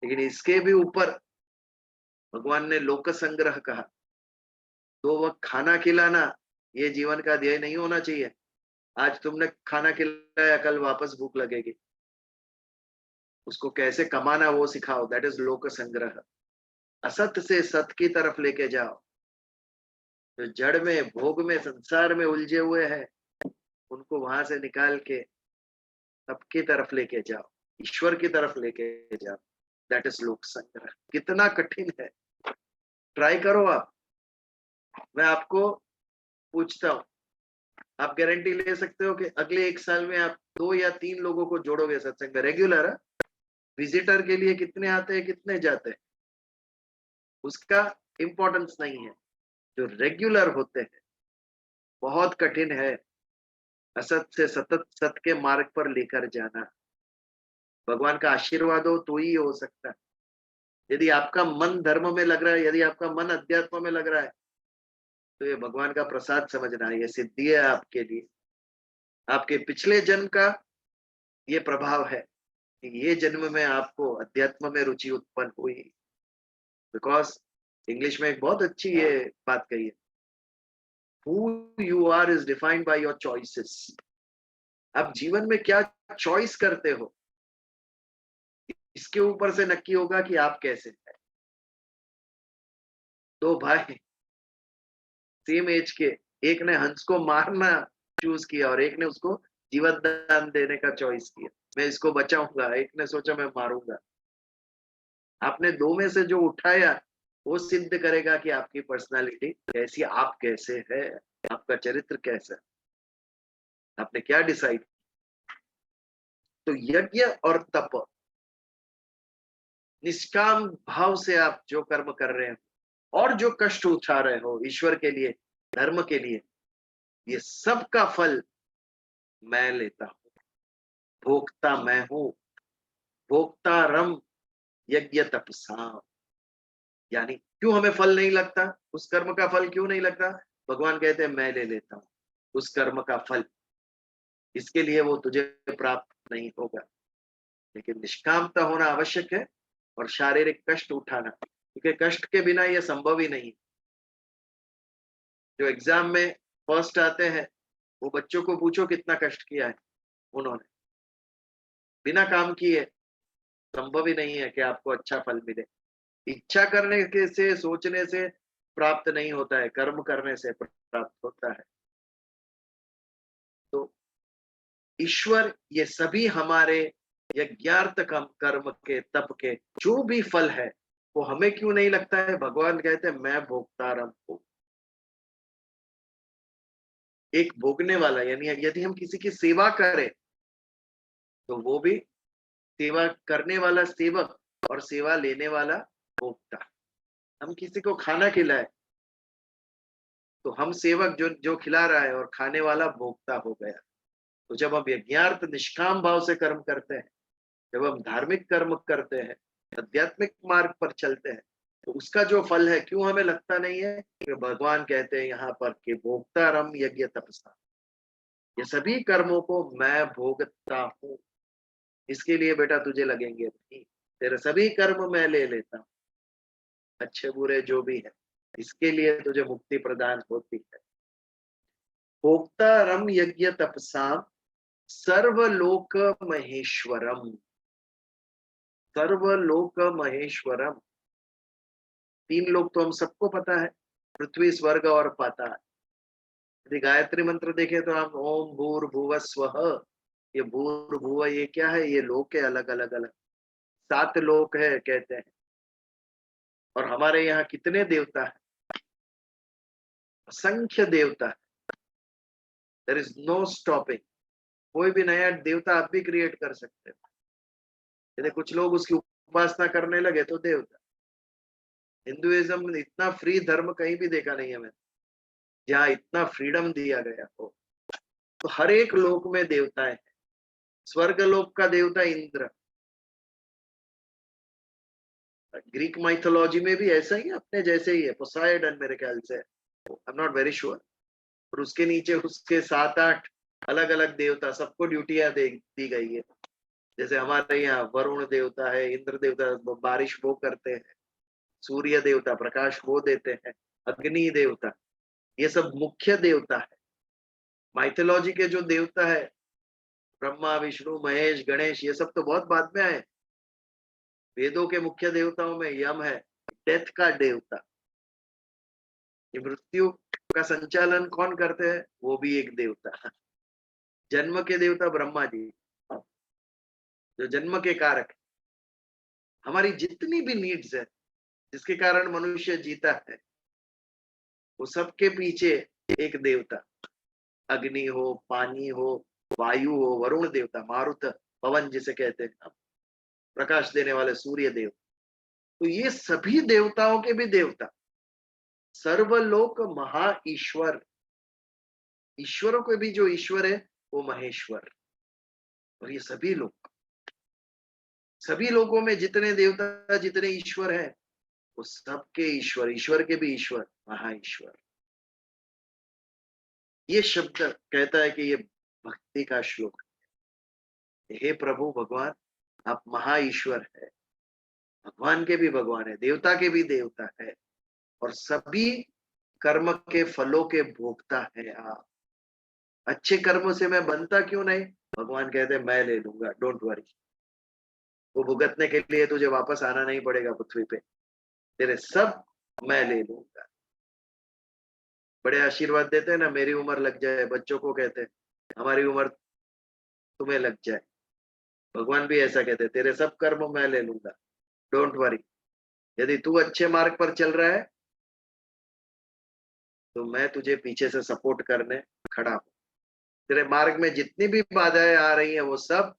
लेकिन इसके भी ऊपर भगवान ने लोक संग्रह कहा। 2 वक्त खाना खिलाना ये जीवन का ध्येय नहीं होना चाहिए। आज तुमने खाना खिलाया, कल वापस भूख लगेगी, उसको कैसे कमाना वो सिखाओ, दैट इज लोक संग्रह। असत से सत की तरफ लेके जाओ। जो जड़ में, भोग में, संसार में उलझे हुए हैं उनको वहां से निकाल के सबकी तरफ लेके जाओ, ईश्वर की तरफ लेके जाओ। दैट इज लोक संग्रह। कितना कठिन है, ट्राई करो आप। मैं आपको पूछता हूँ, आप गारंटी ले सकते हो कि अगले 1 साल में आप 2 या 3 लोगों को जोड़ोगे सत्संग में रेगुलर? विजिटर के लिए कितने आते हैं, कितने जाते हैं, उसका इंपॉर्टेंस नहीं है। जो रेगुलर होते हैं, बहुत कठिन है असत से सतत सत के मार्ग पर लेकर जाना। भगवान का आशीर्वाद हो तो ही हो सकता है। यदि आपका मन धर्म में लग रहा है, यदि आपका मन अध्यात्म में लग रहा है, तो ये भगवान का प्रसाद समझना है, ये सिद्धि है आपके लिए। आपके पिछले जन्म का ये प्रभाव है कि ये जन्म में आपको अध्यात्म में रुचि उत्पन्न हुई। बिकॉज इंग्लिश में एक बहुत अच्छी ये बात कही है, who you are is defined by your choices। आप जीवन में क्या चॉइस करते हो, इसके ऊपर से नक्की होगा कि आप कैसे हैं। 2 भाई सेम एज के, एक ने हंस को मारना चूज किया और एक ने उसको जीवन दान देने का चॉइस किया। मैं इसको बचाऊंगा, एक ने सोचा मैं मारूंगा। आपने 2 में से जो उठाया वो सिद्ध करेगा कि आपकी पर्सनालिटी कैसी, आप कैसे है, आपका चरित्र कैसा है, आपने क्या डिसाइड। तो यज्ञ और तप, निष्काम भाव से आप जो कर्म कर रहे हो और जो कष्ट उठा रहे हो ईश्वर के लिए, धर्म के लिए, ये सब का फल मैं लेता हूं। भोक्ता मैं हूं, भोक्ता रम यज्ञ तपसा। यानी क्यों हमें फल नहीं लगता, उस कर्म का फल क्यों नहीं लगता? भगवान कहते हैं मैं ले लेता हूं उस कर्म का फल, इसके लिए वो तुझे प्राप्त नहीं होगा। लेकिन निष्कामता होना आवश्यक है और शारीरिक कष्ट उठाना, क्योंकि कष्ट के बिना यह संभव ही नहीं। जो एग्जाम में फर्स्ट आते हैं वो बच्चों को पूछो कितना कष्ट किया है उन्होंने, बिना काम किए संभव ही नहीं है कि आपको अच्छा फल मिले। इच्छा करने के से, सोचने से प्राप्त नहीं होता है, कर्म करने से प्राप्त होता है। तो ईश्वर ये सभी हमारे यज्ञार्थ कर्म के तप के जो भी फल है वो हमें क्यों नहीं लगता है? भगवान कहते हैं मैं भोक्तारम हूं। एक भोगने वाला, यानी यदि हम किसी की सेवा करें तो वो भी सेवा करने वाला सेवक और सेवा लेने वाला भोक्ता। हम किसी को खाना खिलाए तो हम सेवक जो जो खिला रहा है और खाने वाला भोक्ता हो गया। तो जब हम यज्ञार्थ निष्काम भाव से कर्म करते हैं, जब हम धार्मिक कर्म करते हैं, आध्यात्मिक मार्ग पर चलते हैं, तो उसका जो फल है क्यों हमें लगता नहीं है? कि भगवान कहते हैं यहाँ पर कि भोक्तारम यज्ञ तपसा, ये सभी कर्मों को मैं भोगता हूँ। इसके लिए बेटा तुझे लगेंगे नहीं, तेरे सभी कर्म मैं ले लेता हूँ, अच्छे बुरे जो भी है, इसके लिए तुझे मुक्ति प्रदान होती है। भोक्तारम यज्ञ तपसाम सर्वलोक महेश्वरम। सर्वलोक महेश्वरम, तीन लोग तो हम सबको पता है, पृथ्वी स्वर्ग और पाताल। यदि गायत्री मंत्र देखें तो हम ओम भूर्भुवः स्वः, ये भूर्भुव ये क्या है? ये लोक है, अलग अलग अलग 7 लोक है कहते हैं। और हमारे यहाँ कितने देवता है? असंख्य देवता है। There is no stopping. कोई भी नया देवता आप भी क्रिएट कर सकते हो। यदि कुछ लोग उसकी उपासना करने लगे तो देवता। हिंदुइज्म में इतना फ्री धर्म कहीं भी देखा नहीं है मैंने, जहाँ इतना फ्रीडम दिया गया हो। तो हर एक लोक में देवताएं हैं। स्वर्ग लोक का देवता इंद्र, ग्रीक माइथोलॉजी में भी ऐसा ही है, अपने जैसे ही है, पोसाइडन मेरे ख्याल से, I am not very sure. और उसके नीचे उसके 7-8 अलग अलग देवता, सबको ड्यूटियां दी गई है। जैसे हमारे यहाँ वरुण देवता है, इंद्र देवता बारिश वो करते हैं, सूर्य देवता प्रकाश वो देते हैं, अग्नि देवता, ये सब मुख्य देवता है। माइथोलॉजी के जो देवता है ब्रह्मा विष्णु महेश गणेश, ये सब तो बहुत बाद में आए। वेदों के मुख्य देवताओं में यम है, डेथ का देवता। ये मृत्यु का संचालन कौन करते हैं? वो भी एक देवता। जन्म के देवता ब्रह्मा जी, जो जन्म के कारक। हमारी जितनी भी नीड्स है, जिसके कारण मनुष्य जीता है, वो सबके पीछे एक देवता, अग्नि हो, पानी हो, वायु हो, वरुण देवता, मारुत पवन जिसे कहते हैं हम, प्रकाश देने वाले सूर्य देव। तो ये सभी देवताओं के भी देवता, सर्वलोक महा ईश्वर, ईश्वरों के भी जो ईश्वर है वो महेश्वर। और ये सभी लोग, सभी लोगों में जितने देवता जितने ईश्वर हैं, वो सबके ईश्वर, ईश्वर के भी ईश्वर महा ईश्वर। ये शब्द कहता है कि ये भक्ति का श्लोक है। हे प्रभु भगवान, आप महा ईश्वर है, भगवान के भी भगवान है, देवता के भी देवता है, और सभी कर्म के फलों के भोक्ता है आप। अच्छे कर्मों से मैं बनता क्यों नहीं? भगवान कहते हैं मैं ले लूंगा, डोंट वरी। वो भुगतने के लिए तुझे वापस आना नहीं पड़ेगा पृथ्वी पे, तेरे सब मैं ले लूंगा। बड़े आशीर्वाद देते हैं ना, मेरी उम्र लग जाए, बच्चों को कहते हैं हमारी उम्र तुम्हें लग जाए। भगवान भी ऐसा कहते हैं, तेरे सब कर्म मैं ले लूंगा, डोंट वरी। यदि तू अच्छे मार्ग पर चल रहा है तो मैं तुझे पीछे से सपोर्ट करने खड़ा हूं। तेरे मार्ग में जितनी भी बाधाएं आ रही हैं वो सब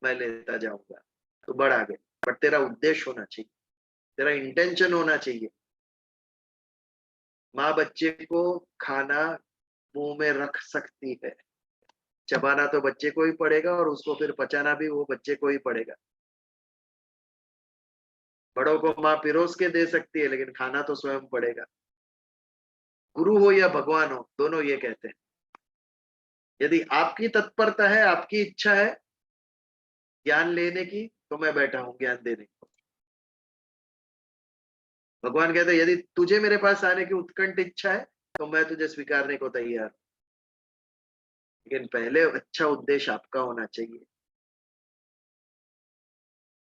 मैं लेता जाऊंगा, तो बढ़ आगे। बट तेरा उद्देश्य होना चाहिए, तेरा इंटेंशन होना चाहिए। माँ बच्चे को खाना मुंह में रख सकती है, चबाना तो बच्चे को ही पड़ेगा और उसको फिर पचाना भी वो बच्चे को ही पड़ेगा। बड़ों को माँ पिरोस के दे सकती है, लेकिन खाना तो स्वयं पड़ेगा। गुरु हो या भगवान हो, दोनों ये कहते हैं, यदि आपकी तत्परता है, आपकी इच्छा है ज्ञान लेने की, तो मैं बैठा हूं ज्ञान देने को। भगवान कहते हैं यदि तुझे मेरे पास आने की उत्कंठ इच्छा है तो मैं तुझे स्वीकारने को तैयार हूं, लेकिन पहले अच्छा उद्देश्य आपका होना चाहिए।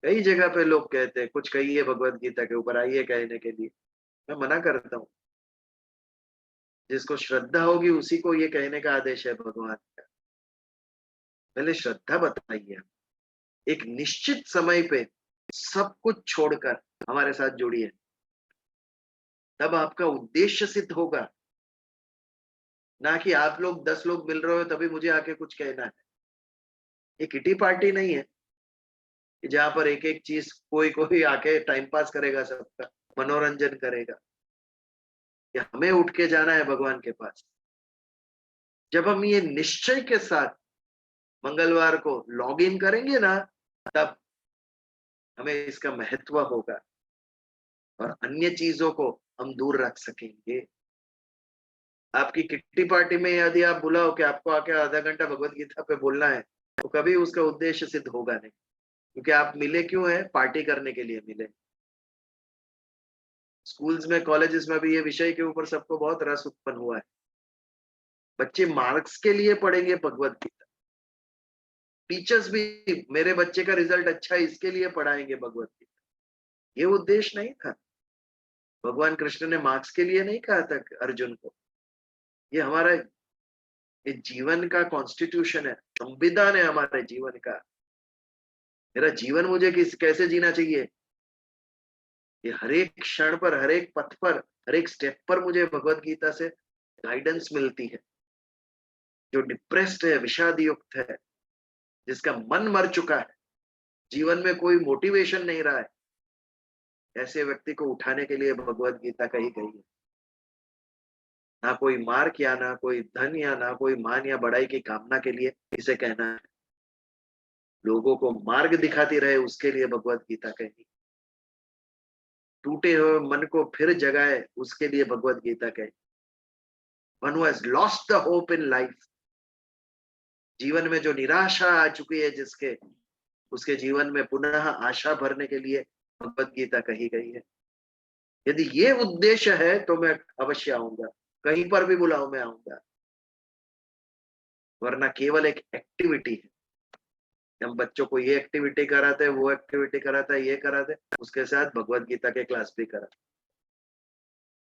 कई जगह पे लोग कहते हैं कुछ कहिए भगवत गीता के ऊपर, आइए कहने के लिए। मैं मना करता हूँ, जिसको श्रद्धा होगी उसी को ये कहने का आदेश है भगवान का। पहले श्रद्धा बताइए। एक निश्चित समय पे सब कुछ छोड़कर हमारे साथ जुड़िए, तब आपका उद्देश्य सिद्ध होगा। ना कि आप लोग 10 लोग मिल रहे हो तभी मुझे आके कुछ कहना है। ये किटी पार्टी नहीं है कि जहां पर एक एक चीज कोई कोई आके टाइम पास करेगा, सबका मनोरंजन करेगा। ये हमें उठ के जाना है भगवान के पास। जब हम ये निश्चय के साथ मंगलवार को लॉग इन करेंगे ना, तब हमें इसका महत्व होगा और अन्य चीजों को हम दूर रख सकेंगे। आपकी किट्टी पार्टी में यदि आप बुलाओ कि आपको आके आधा घंटा भगवत गीता पे बोलना है, तो कभी उसका उद्देश्य सिद्ध होगा नहीं। क्योंकि आप मिले क्यों है? पार्टी करने के लिए मिले। स्कूल्स में, कॉलेजेस में भी ये विषय के ऊपर सबको बहुत रस उत्पन्न हुआ है। बच्चे मार्क्स के लिए पढ़ेंगे भगवत गीता। टीचर्स भी मेरे बच्चे का रिजल्ट अच्छा है इसके लिए पढ़ाएंगे भगवत गीता। ये उद्देश्य नहीं था। भगवान कृष्ण ने मार्क्स के लिए नहीं कहा था अर्जुन को। ये हमारा ये जीवन का कॉन्स्टिट्यूशन है, संविधान है हमारे जीवन का। मेरा जीवन मुझे कैसे जीना चाहिए, ये हर एक क्षण पर, हर एक पथ पर, हर एक स्टेप पर मुझे भगवत गीता से गाइडेंस मिलती है। जो डिप्रेस्ड है, विषाद युक्त है, जिसका मन मर चुका है, जीवन में कोई मोटिवेशन नहीं रहा है, ऐसे व्यक्ति को उठाने के लिए भगवत गीता कही गई है। ना कोई मार्क या ना कोई धन या ना कोई मान या बड़ाई की कामना के लिए इसे कहना है। लोगों को मार्ग दिखाती रहे उसके लिए भगवत गीता कही। टूटे हुए मन को फिर जगाए उसके लिए भगवत गीता कही। One who has lost the hope in life, जीवन में जो निराशा आ चुकी है जिसके, उसके जीवन में पुनः आशा भरने के लिए भगवत गीता कही गई है। यदि ये उद्देश्य है तो मैं अवश्य आऊंगा, कहीं पर भी बुलाओ मैं आऊंगा। वरना केवल एक एक्टिविटी है। हम बच्चों को ये एक्टिविटी कराते हैं, वो एक्टिविटी कराते हैं, ये कराते हैं, उसके साथ भगवत गीता के क्लास भी कराते।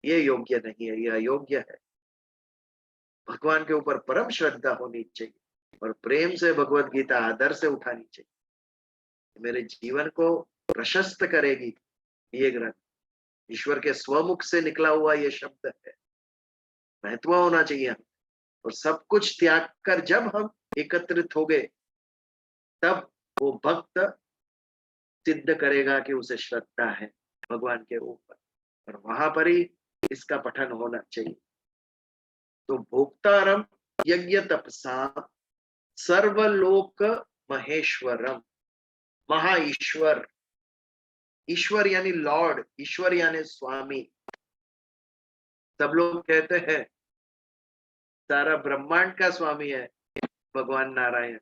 ये योग्य नहीं है, ये अयोग्य है। भगवान के ऊपर परम श्रद्धा होनी चाहिए और प्रेम से भगवत गीता आदर से उठानी चाहिए। मेरे जीवन को प्रशस्त करेगी ये ग्रंथ। ईश्वर के स्वमुख से निकला हुआ ये शब्द है। महत्व होना चाहिए। और सब कुछ त्याग कर जब हम एकत्रित हो गए, तब वो भक्त सिद्ध करेगा कि उसे श्रद्धा है भगवान के ऊपर, और वहां पर ही इसका पठन होना चाहिए। तो भोक्तारम यज्ञ तपसा सर्वलोक महेश्वरम, महा ईश्वर। ईश्वर यानी लॉर्ड, ईश्वर यानी स्वामी। सब लोग कहते हैं सारा ब्रह्मांड का स्वामी है भगवान नारायण।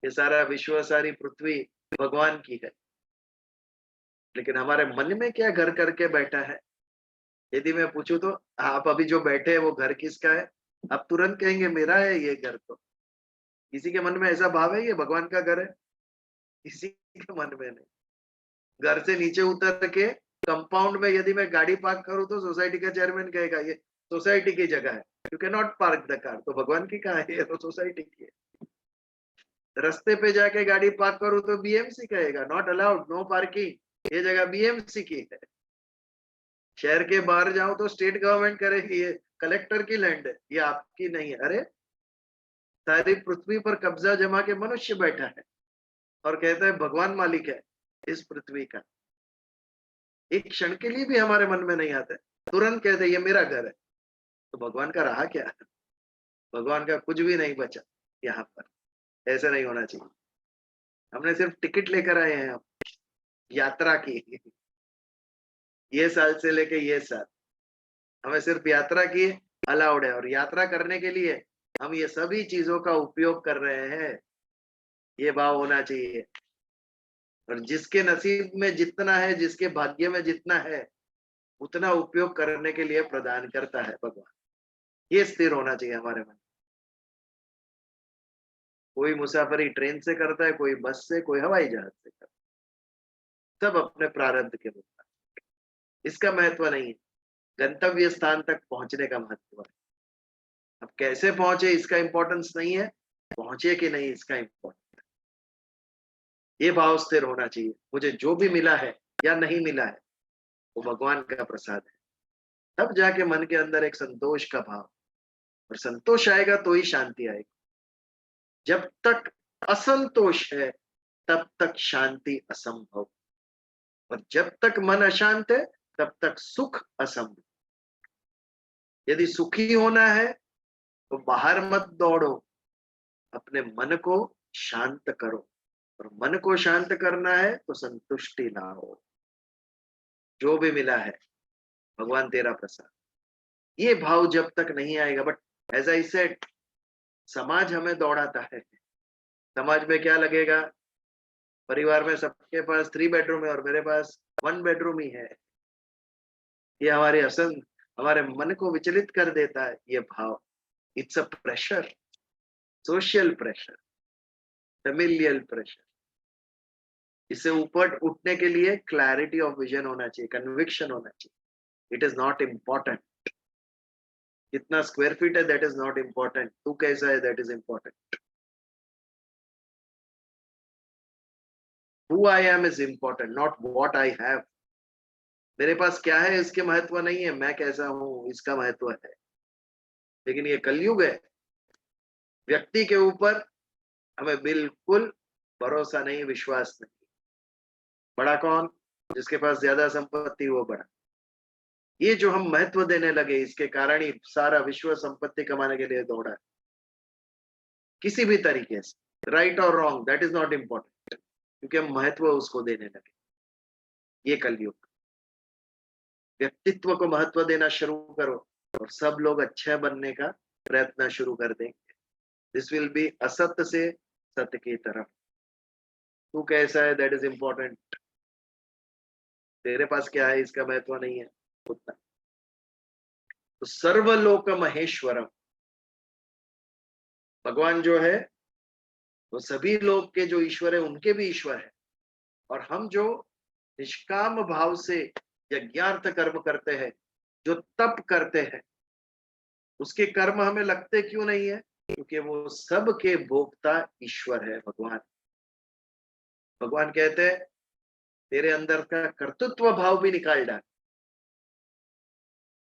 ये सारा विश्व, सारी पृथ्वी भगवान की है। लेकिन हमारे मन में क्या घर करके बैठा है? यदि मैं पूछूं तो आप अभी जो बैठे हैं वो घर किसका है? आप तुरंत कहेंगे मेरा है ये घर। तो किसी के मन में ऐसा भाव है ये भगवान का घर है? किसी के मन में नहीं। घर से नीचे उतर के कंपाउंड में यदि मैं गाड़ी पार्क करूं तो सोसाइटी का चेयरमैन कहेगा ये सोसाइटी की जगह है, you can not park the car. तो भगवान की कहाँ है? ये तो सोसाइटी की है। रास्ते पे जाके गाड़ी पार्क करूं तो बीएमसी कहेगा नॉट अलाउड, नो पार्किंग, ये जगह बीएमसी की है। शहर के बाहर जाऊं तो स्टेट गवर्नमेंट करेगी ये कलेक्टर की लैंड है, ये आपकी नहीं है। अरे सारी पृथ्वी पर कब्जा जमा के मनुष्य बैठा है और कहता है भगवान मालिक है इस पृथ्वी का। एक क्षण के लिए भी हमारे मन में नहीं आता है, तुरंत कहते ये मेरा घर है। तो भगवान का रहा क्या? भगवान का कुछ भी नहीं बचा यहाँ पर। ऐसा नहीं होना चाहिए। हमने सिर्फ टिकट लेकर आए हैं हम यात्रा की। ये साल से लेके ये साल हमें सिर्फ यात्रा की अलाउड है, और यात्रा करने के लिए हम ये सभी चीजों का उपयोग कर रहे हैं। ये भाव होना चाहिए। और जिसके नसीब में जितना है, जिसके भाग्य में जितना है, उतना उपयोग करने के लिए प्रदान करता है भगवान। ये स्थिर होना चाहिए हमारे मन। कोई मुसाफरी ट्रेन से करता है, कोई बस से, कोई हवाई जहाज से करता है, सब अपने प्रारब्ध के मुताबिक। इसका महत्व नहीं है, गंतव्य स्थान तक पहुंचने का महत्व है। अब कैसे पहुंचे इसका इंपॉर्टेंस नहीं है, पहुंचे कि नहीं इसका इम्पोर्टेंट। ये भाव स्थिर होना चाहिए, मुझे जो भी मिला है या नहीं मिला है वो भगवान का प्रसाद है। तब जाके मन के अंदर एक संतोष का भाव, और संतोष आएगा तो ही शांति आएगी। जब तक असंतोष है तब तक शांति असंभव, और जब तक मन अशांत है तब तक सुख असंभव। यदि सुखी होना है तो बाहर मत दौड़ो, अपने मन को शांत करो, और मन को शांत करना है तो संतुष्टि लाओ। जो भी मिला है भगवान तेरा प्रसाद, ये भाव जब तक नहीं आएगा। बट एज आई सेड, समाज हमें दौड़ाता है। समाज में क्या लगेगा, परिवार में सबके पास 3 बेडरूम है और मेरे पास 1 बेडरूम ही है। ये हमारे हमारे मन को विचलित कर देता है ये भाव। It's a pressure, social pressure, familial pressure. इससे ऊपर उठने के लिए क्लैरिटी ऑफ विजन होना चाहिए, कन्विक्शन होना चाहिए। इट इज नॉट इम्पोर्टेंट कितना स्क्वायर फीट है, दैट इज नॉट इम्पोर्टेंट। तू कैसा है, that is important. Who I am is important, not what I have. मेरे पास क्या है इसके महत्व नहीं है, मैं कैसा हूं इसका महत्व है। लेकिन ये कलयुग है, व्यक्ति के ऊपर हमें बिल्कुल भरोसा नहीं, विश्वास नहीं। बड़ा कौन, जिसके पास ज्यादा संपत्ति वो बड़ा। ये जो हम महत्व देने लगे, इसके कारण ही सारा विश्व संपत्ति कमाने के लिए दौड़ा है। किसी भी तरीके से, राइट और wrong, that is not important, क्योंकि हम महत्व उसको देने लगे। ये कलयुग। व्यक्तित्व को महत्व देना शुरू करो और सब लोग अच्छे बनने का प्रयत्न शुरू कर देंगे। दिस विल बी असत्य से सत्य की तरफ। तू कैसा है, दैट इज इम्पोर्टेंट। तेरे पास क्या है इसका महत्व नहीं है उतना। तो सर्वलोक महेश्वरम, भगवान जो है वो सभी लोग के जो ईश्वर है उनके भी ईश्वर है। और हम जो निष्काम भाव से यज्ञार्थ कर्म करते हैं, जो तप करते हैं, उसके कर्म हमें लगते क्यों नहीं है, क्योंकि वो सब के भोक्ता ईश्वर है भगवान। भगवान कहते हैं तेरे अंदर का कर्तृत्व भाव भी निकाल डाल।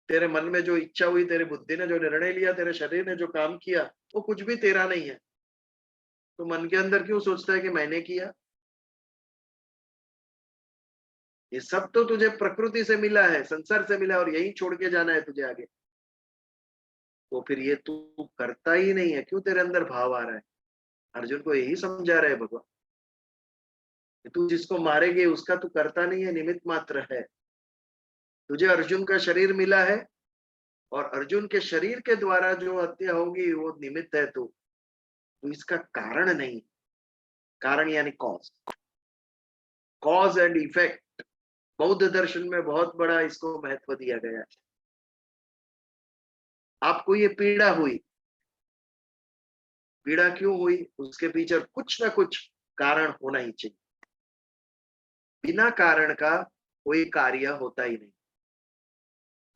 तेरे मन में जो इच्छा हुई, तेरी बुद्धि ने जो निर्णय लिया, तेरे शरीर ने जो काम किया, वो कुछ भी तेरा नहीं है। तो मन के अंदर क्यों सोचता है कि मैंने किया। ये सब तो तुझे प्रकृति से मिला है, संसार से मिला है, और यही छोड़ के जाना है तुझे आगे। तो फिर ये तू करता ही नहीं है, क्यों तेरे अंदर भाव आ रहा है। अर्जुन को यही समझा रहे भगवान, तू जिसको मारेगे उसका तू करता नहीं है, निमित्त मात्र है। तुझे अर्जुन का शरीर मिला है, और अर्जुन के शरीर के द्वारा जो हत्या होगी वो निमित्त है। तू इसका कारण नहीं। कारण यानी कॉज, कॉज एंड इफेक्ट। बौद्ध दर्शन में बहुत बड़ा इसको महत्व दिया गया है। आपको ये पीड़ा हुई, पीड़ा क्यों हुई, उसके पीछे कुछ ना कुछ कारण होना ही चाहिए। बिना कारण का कोई कार्य होता ही नहीं।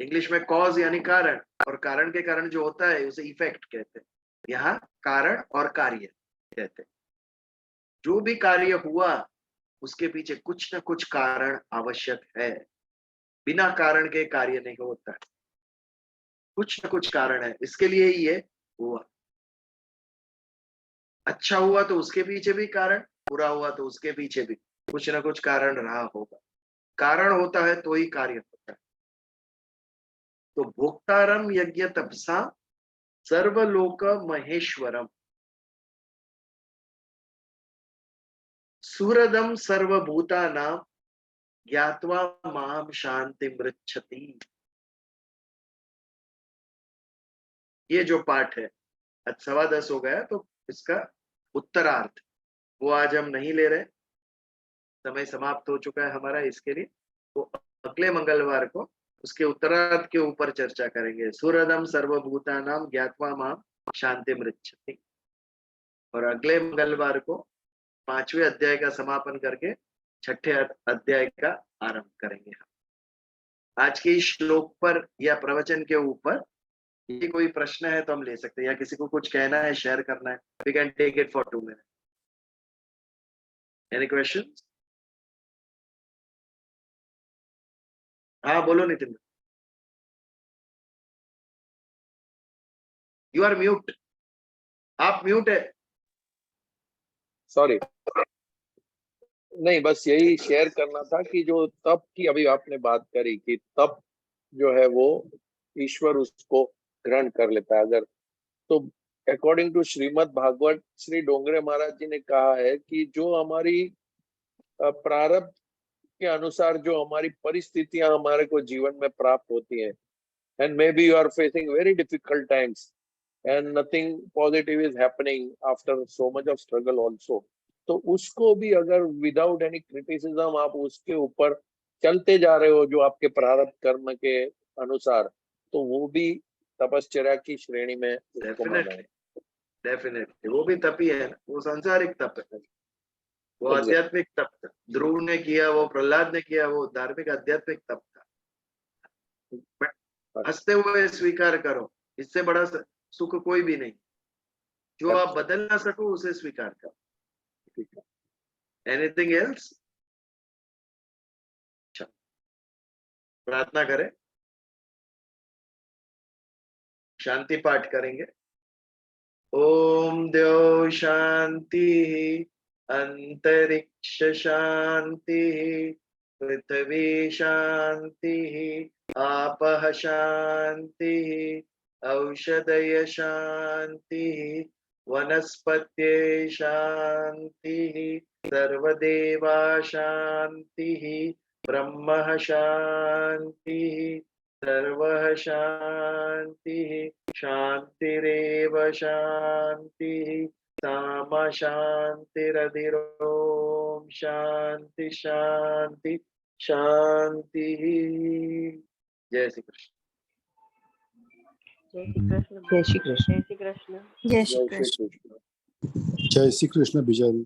इंग्लिश में कॉज यानी कारण, और कारण के कारण जो होता है उसे इफेक्ट कहते हैं। यहाँ कारण और कार्य कहते हैं। जो भी कार्य हुआ उसके पीछे कुछ ना कुछ कारण आवश्यक है। बिना कारण के कार्य नहीं होता है, कुछ ना कुछ कारण है, इसके लिए ही ये हुआ। अच्छा हुआ तो उसके पीछे भी कारण, बुरा हुआ तो उसके पीछे भी कुछ ना कुछ कारण रहा होगा। कारण होता है तो ही कार्य होता है। तो भोक्तारम यज्ञ तपसा सर्वलोक महेश्वरम सुहृदम सर्वभूतानां ज्ञात्वा माम शांति मृच्छति। ये जो पाठ है, आज 10:15 हो गया, तो इसका उत्तरार्थ वो आज हम नहीं ले रहे, समय समाप्त हो चुका है हमारा इसके लिए। तो अगले मंगलवार को उसके उत्तरार्थ के ऊपर चर्चा करेंगे। सुहृदम सर्वभूतानां ज्ञात्वा माम शांति मृच्छति। और अगले मंगलवार को 5वें अध्याय का समापन करके 6ठे अध्याय का आरंभ करेंगे। आज के इस श्लोक पर या प्रवचन के ऊपर ये कोई प्रश्न है तो हम ले सकते हैं, या किसी को कुछ कहना है, शेयर करना है, we can take it for 2 minutes. Any questions? हाँ बोलो नितिन। यू आर म्यूट, आप म्यूट है। सॉरी, नहीं बस यही शेयर करना था कि जो तप की अभी आपने बात करी कि तप जो है वो ईश्वर उसको ग्रहण कर लेता है। अगर तो अकॉर्डिंग टू श्रीमद् भागवत, श्री डोंगरे महाराज जी ने कहा है कि जो हमारी प्रारब्ध के अनुसार जो हमारी परिस्थितियां हमारे को जीवन में प्राप्त होती हैं, and maybe you are facing very difficult times and nothing positive is happening after so much of struggle also, तो उसको भी अगर विदाउट एनी क्रिटिसिज्म आप उसके ऊपर चलते जा रहे हो जो आपके प्रारब्ध कर्म के अनुसार, तो वो भी तपश्चर्या की श्रेणी में उसको माना है। डेफिनेटली वो भी तप ही है ना, वो सांसारिक तप है, वो Exactly. आध्यात्मिक तप था। ध्रुव ने किया, वो प्रहलाद ने किया, वो धार्मिक आध्यात्मिक तप था। बट हंसते हुए स्वीकार करो, इससे बड़ा सुख कोई भी नहीं। जो आप बदल ना सको उसे स्वीकार करो। Anything else? प्रार्थना करें, शांति पाठ करेंगे। ओम द्यौ शांति, अंतरिक्ष शांति, पृथ्वी शांति, आपः शांति, औषधय शांति, वनस्पत्ये शांति, सर्वदेवा शांति, ब्रह्म शांति, सर्वः शांति, शांतिरेव शांति, सामा शांतिरधिरोम शांति शांति शांति। जय श्री कृष्ण। जय श्री कृष्ण। जय श्री कृष्ण। जय श्री कृष्ण। जय श्री जय कृष्ण। श्री कृष्ण। जय श्री कृष्ण विजय।